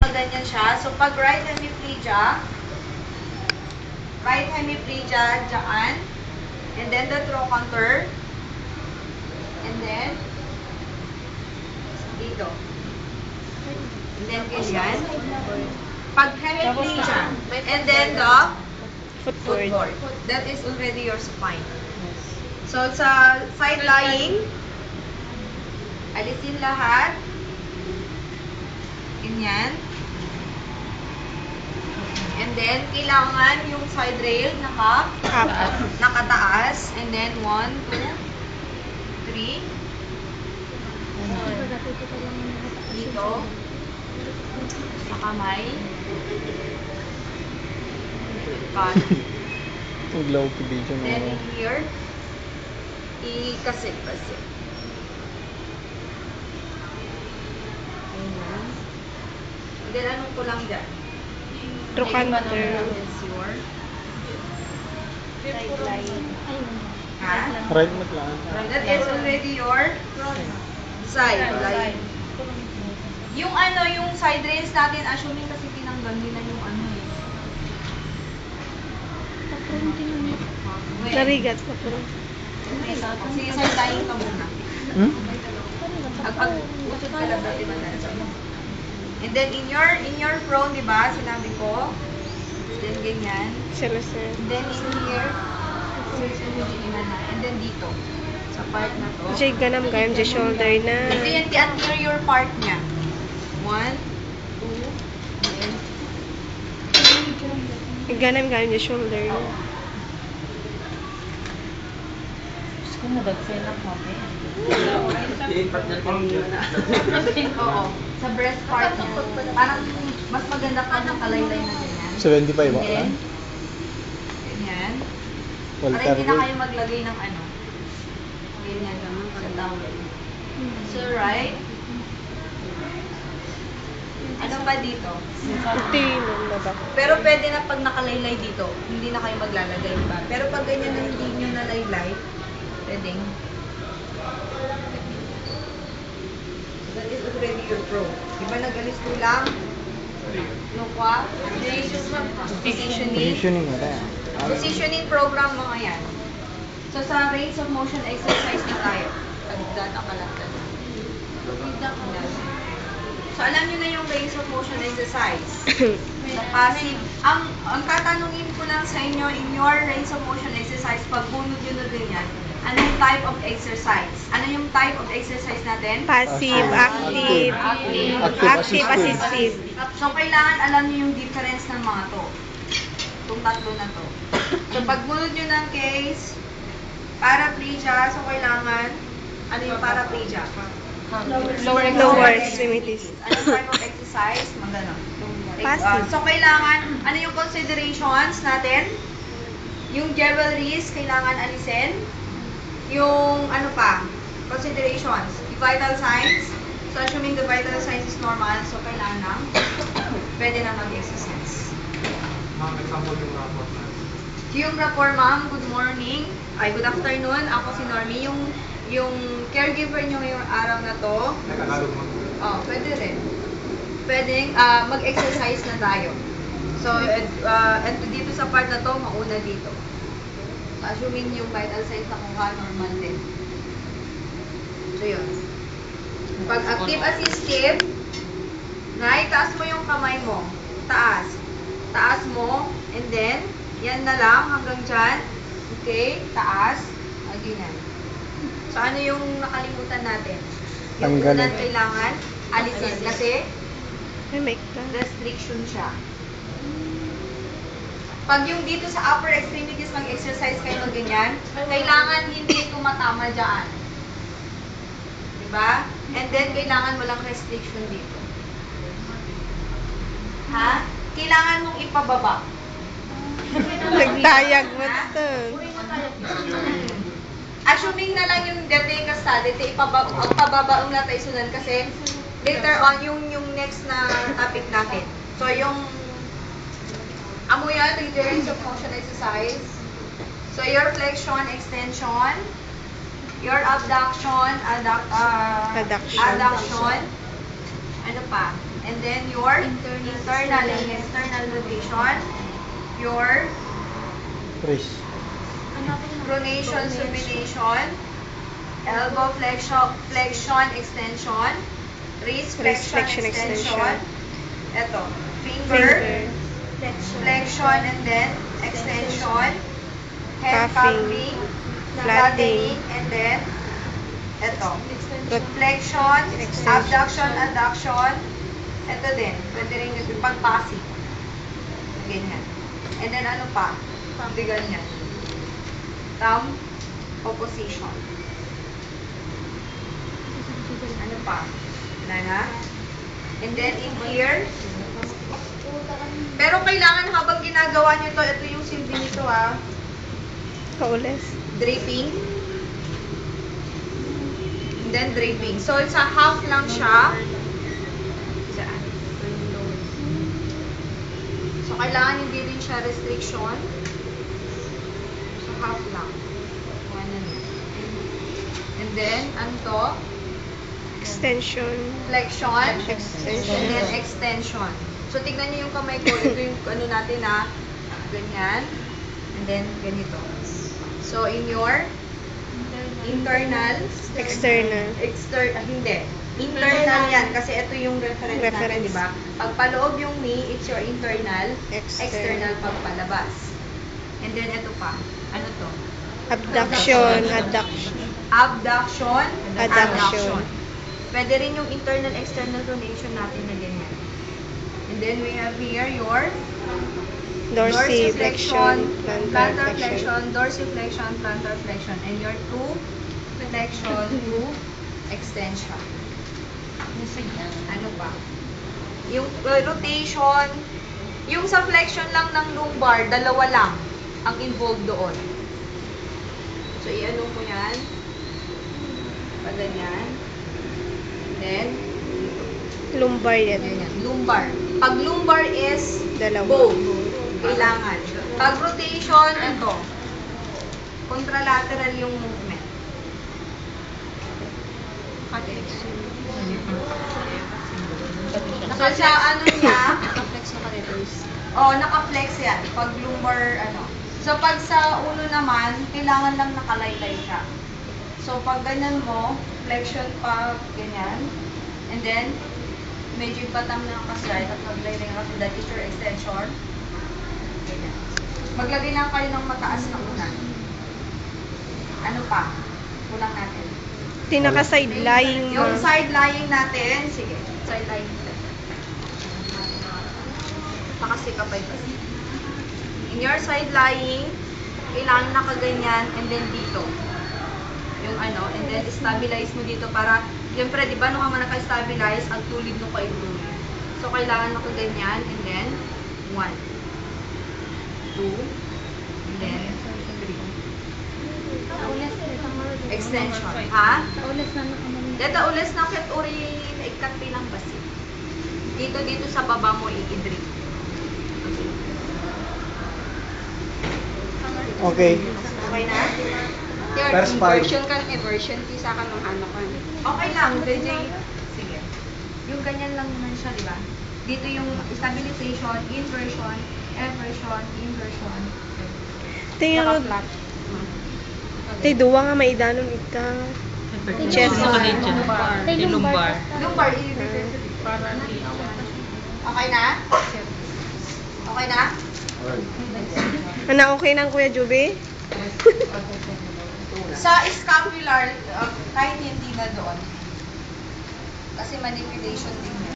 nakaganyan siya. So, pag right hemiplegia, dyan. And then the trochanter. And then, dito. And then, ganyan. Pag hemiplegia. And then the footboard. That is already your spine. So, sa side lying, alisin lahat. Ganyan. And then, kailangan yung side rail nakataas. And then, 1, 2, 3. Dito. Sa kamay. Uglaw ko video mo. Then, here. Ikasit-kasit. Ayan. And then, anong kulang dyan? Trochanter. Sideline. Ha? Right mo lang. That is already your side line. Yung yung side rails natin, assuming kasi tinanggal nila yung eh. Narigat pa po. Kasi side lying ka muna. Pag-usod ka lang dati madalas. And then in your prone, di ba? Sinabi ko. Then ganyan. Sir. And then in here. And then dito. Sa part na to. Jay ganam gayam sa shoulder na. Ito yung the anterior part niya. 1, 2, then Ganam gayam sa shoulder na. Gusto mo dagsin na kami. Oo. Sa breast part niya. Parang mas maganda pa ng kalaylay na ganyan. 75 ba? Ganyan. Ganyan. Para Walter hindi na kayo maglagay ng ganyan naman sa towel. So, right. Ano ba dito? Puti na ba? Pero pwede na pag nakalaylay dito, hindi na kayo maglalagay ba? Pero pag ganyan na hindi nyo nalaylay, pwedeng. That is already your pro. Diba nag-alis ko lang? No kwa? Positioning. Positioning mo tayo. Positioning program mga yan. So sa range of motion exercise na tayo. Pagdada ka lang. So alam nyo na yung range of motion exercise. Sa passive. Ang tatanungin ko lang sa inyo, in your range of motion exercise, pag bunod yun na ganyan, ano yung type of exercise? Ano yung type of exercise natin? Passive, active, assistive. So, kailangan alam niyo yung difference ng mga to. Itong tatlo na to. So, pag bunod nyo ng case, paraplegia, so kailangan, ano yung paraplegia? Lower extremities. Anong type of exercise? Magano. Passive. So, kailangan, ano yung considerations natin? Yung jewelries, kailangan alisin. Yung, considerations. The vital signs. So, assuming the vital signs is normal, so kailangan na, pwede na mag-exercise. Ma'am, example yung rapport na. Yung rapport, ma'am, good morning. Ay, good afternoon. Ako si Normie. Yung caregiver nyo ngayong araw na to. Nakakalog mo. Pwede rin. Pwedeng mag-exercise na tayo. So, and dito sa part na to, mauna dito. Assuming yung vital signs na kuha, normal din. So, yun. Pag active assistive, taas mo yung kamay mo. Taas. Taas mo. And then, yan na lang hanggang dyan. Okay? Taas. Ganyan. So, ano yung nakalimutan natin? Yung Tanggalin. unan kailangan alisin. Kasi, May mic ka. restriction siya. Pag yung dito sa upper extremities mag-exercise kayo ng ganyan, kailangan hindi tumatama dyan. Diba? And then, kailangan walang restriction dito. Ha? Kailangan mong ipababa. Nagtayag mo ito. Assuming na lang yung dete kasta, dete ipababaong na tayo sunan kasi later on yung next na topic natin. So, yung amo yan, the range of motion exercise. So, your flexion, extension, your abduction, adduction. Ano pa? And then your internal and external rotation. Your Chris. pronation, supination. Elbow flexion, extension. Wrist flexion, extension. Ito. Finger. Flexion and then extension. Head Cuffing. cupping. Flattening. And then ito. Flexion, abduction, adduction. Ito din. Pwede rin yung pag-passing. Ganyan. And then ano pa? Hindi ganyan. Thumb opposition. Ano pa? Wala na? And then in here. Pero kailangan habang ginagawa nyo to, ito yung silbi nito Kaules. draping. And then draping. So, sa half lang siya. Saan? So, kailangan hindi rin siya restriction. So, half lang. Ano yan. And then, ano to? Extension. Flexion. Extension. And then extension. So, tignan niyo yung kamay ko. Ito yung ano natin ganyan. And then, ganito. So, in your internal, External. hindi. Internal yan. Kasi ito yung reference natin, Reference. di ba? Pag paloob yung knee, it's your internal. External pag palabas. And then, ito pa. Ano to? Abduction. Adduction. Abduction. Adduction. Pwede rin yung internal, external pronation natin na ganyan. And then, we have here your Dorsiflexion. Plantar flexion. flexion, dorsiflexion, plantar flexion, and your two flexion, two extension. Ano pa? Yung rotation, yung sa flexion lang ng lumbar, dalawa lang ang involved doon. So, i-ano ko yan. Pag ganyan. Then, Lumbar yan. ganyan. Lumbar. Pag lumbar is Dalawa. both. Kailangan. Pag rotation, ito. Contralateral yung movement. So, sa ano niya, naka-flex yan. Pag lumbar, So, pag sa ulo naman, kailangan lang nakalaylay siya. So, pag ganyan mo, flexion pa, ganyan. And then, medyo patam na ka-side at maglaylay kasi that is your extension. Ganyan. Maglagay lang kayo ng mataas na unan. Ano pa? Kulang natin. Tinaka-side lying. Yung side lying natin, sige, side lying natin. Nakasikapay pa. In your side lying, kailangan nakaganyan and then dito. Yung and then stabilize mo dito para, siyempre, di ba, nung ka naka-stabilize, ang tulid mo kayo tulid. So, kailangan nakaganyan and then 1, 2, and then 3. Extension. Ha? Dito ulis na kit uri ikat pilang basi. Dito sa baba mo i-drip. Okay. Okay na? First five. Version kan version sa kan ng ano kan. Okay lang. Sige. Yung ganyan lang naman siya, di ba? Dito yung stabilization, inversion, eversion, inversion. Tingnan mo. Tay duwa nga may idanon ita. Chest. Lumbar. Lumbar, okay na? Okay na? Ana okay nang Kuya Juby? Sa scapular, kahit hindi na doon. Kasi manipulation din.